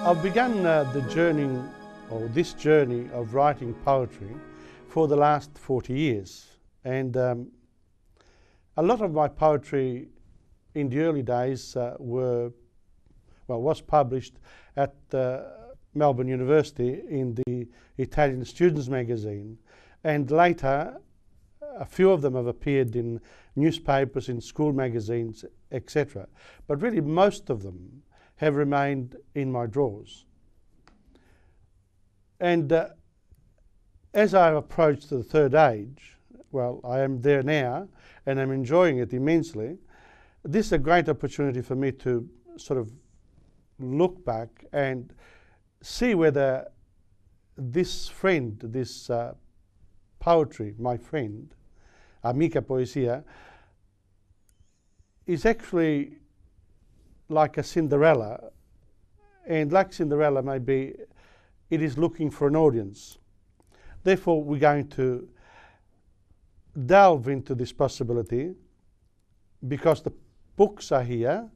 I've begun the journey, or this journey of writing poetry for the last 40 years. And a lot of my poetry in the early days was published at Melbourne University in the Italian Students magazine. And later, a few of them have appeared in newspapers, in school magazines, etc. But really most of them have remained in my drawers. And as I approach the third age, well, I am there now and I'm enjoying it immensely. This is a great opportunity for me to sort of look back and see whether this friend, this poetry, my friend, Amica Poesia, is actually like a Cinderella, and like Cinderella maybe it is looking for an audience. Therefore we're going to delve into this possibility because the books are here,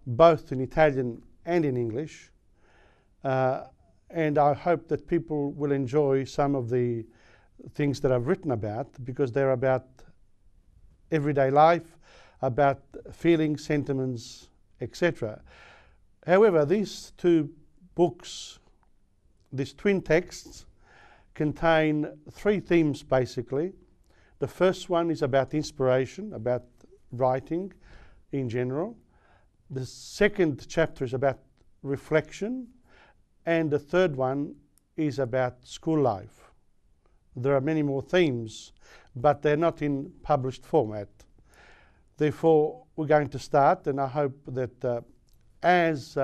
both in Italian and in English, and I hope that people will enjoy some of the things that I've written about, because they're about everyday life, about feelings, sentiments, etc. However, these two books, these twin texts, contain three themes basically. The first one is about inspiration, about writing in general. The second chapter is about reflection, and the third one is about school life. There are many more themes, but they're not in published format. Therefore, we're going to start, and I hope that as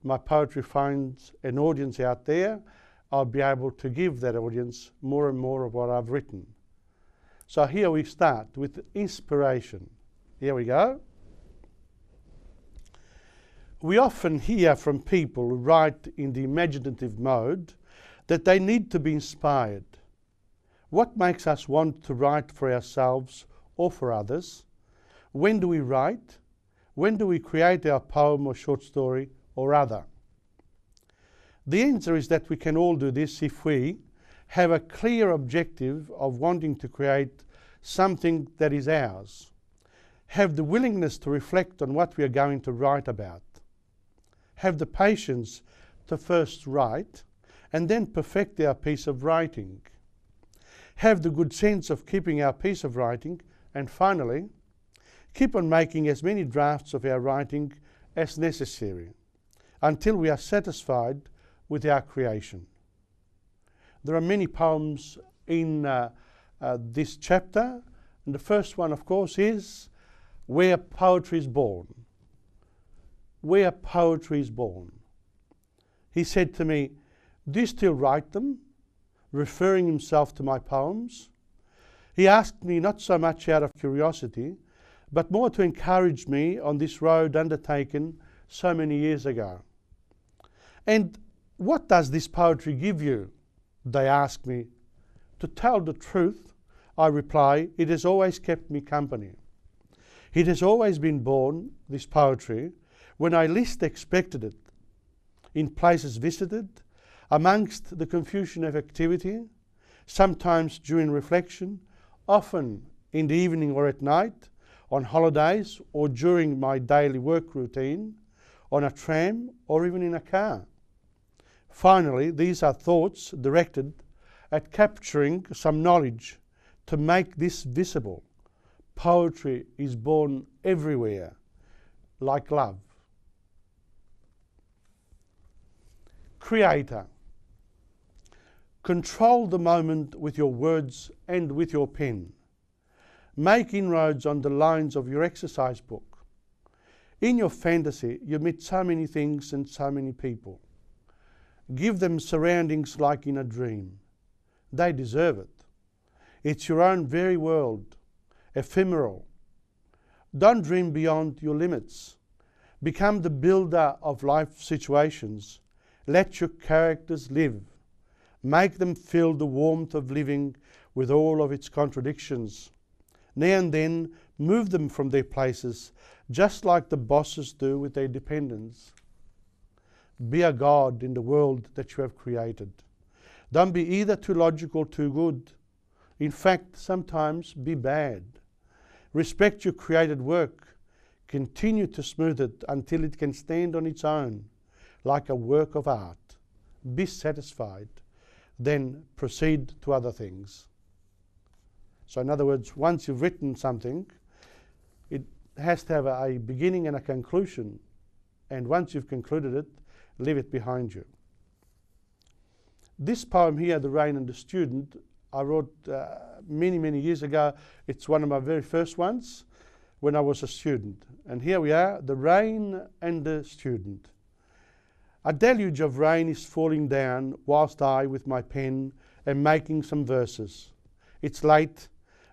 my poetry finds an audience out there, I'll be able to give that audience more and more of what I've written. So here we start with inspiration. Here we go. We often hear from people who write in the imaginative mode that they need to be inspired. What makes us want to write for ourselves or for others? When do we write? When do we create our poem or short story or other? The answer is that we can all do this if we have a clear objective of wanting to create something that is ours, have the willingness to reflect on what we are going to write about, have the patience to first write and then perfect our piece of writing, have the good sense of keeping our piece of writing, and finally, keep on making as many drafts of our writing as necessary until we are satisfied with our creation. There are many poems in this chapter, and the first one, of course, is Where Poetry is Born. Where Poetry is Born. He said to me, "Do you still write them?" referring himself to my poems. He asked me not so much out of curiosity, but more to encourage me on this road undertaken so many years ago. "And what does this poetry give you?" they ask me. "To tell the truth," I reply, "it has always kept me company. It has always been born, this poetry, when I least expected it, in places visited, amongst the confusion of activity, sometimes during reflection, often in the evening or at night, on holidays or during my daily work routine, on a tram or even in a car. Finally, these are thoughts directed at capturing some knowledge to make this visible. Poetry is born everywhere, like love." Creator. Control the moment with your words and with your pen. Make inroads on the lines of your exercise book. In your fantasy, you meet so many things and so many people. Give them surroundings like in a dream. They deserve it. It's your own very world, ephemeral. Don't dream beyond your limits. Become the builder of life situations. Let your characters live. Make them feel the warmth of living with all of its contradictions. Now and then, move them from their places, just like the bosses do with their dependents. Be a God in the world that you have created. Don't be either too logical or too good. In fact, sometimes be bad. Respect your created work. Continue to smooth it until it can stand on its own, like a work of art. Be satisfied. Then proceed to other things. So in other words, once you've written something, it has to have a beginning and a conclusion. And once you've concluded it, leave it behind you. This poem here, The Rain and the Student, I wrote many, many years ago. It's one of my very first ones when I was a student. And here we are, The Rain and the Student. A deluge of rain is falling down whilst I, with my pen, am making some verses. It's late,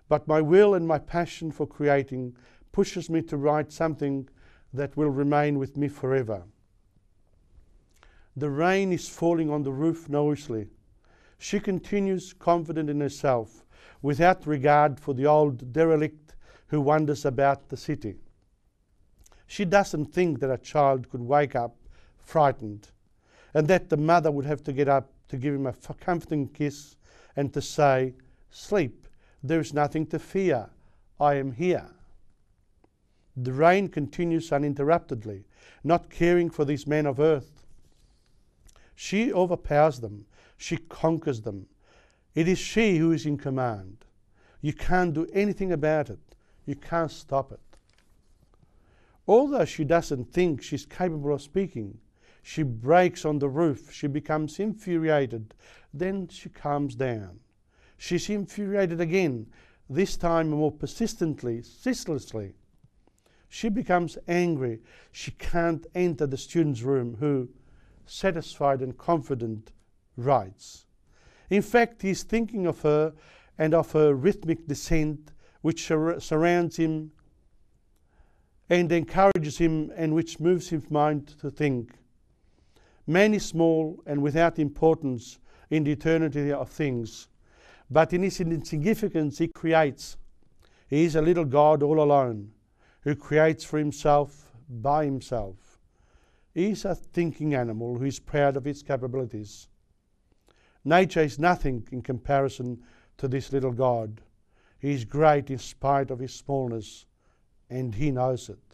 but my will and my passion for creating pushes me to write something that will remain with me forever. The rain is falling on the roof noisily. She continues confident in herself, without regard for the old derelict who wanders about the city. She doesn't think that a child could wake up frightened, and that the mother would have to get up to give him a comforting kiss and to say, "Sleep, there is nothing to fear, I am here." The rain continues uninterruptedly, not caring for these men of earth. She overpowers them, she conquers them. It is she who is in command. You can't do anything about it, you can't stop it. Although she doesn't think she's capable of speaking, she breaks on the roof, she becomes infuriated, then she calms down. She's infuriated again, this time more persistently, ceaselessly. She becomes angry, she can't enter the student's room who, satisfied and confident, writes. In fact, he is thinking of her and of her rhythmic descent which surrounds him and encourages him and which moves his mind to think. Man is small and without importance in the eternity of things, but in his insignificance he creates. He is a little God all alone, who creates for himself by himself. He is a thinking animal who is proud of his capabilities. Nature is nothing in comparison to this little God. He is great in spite of his smallness, and he knows it.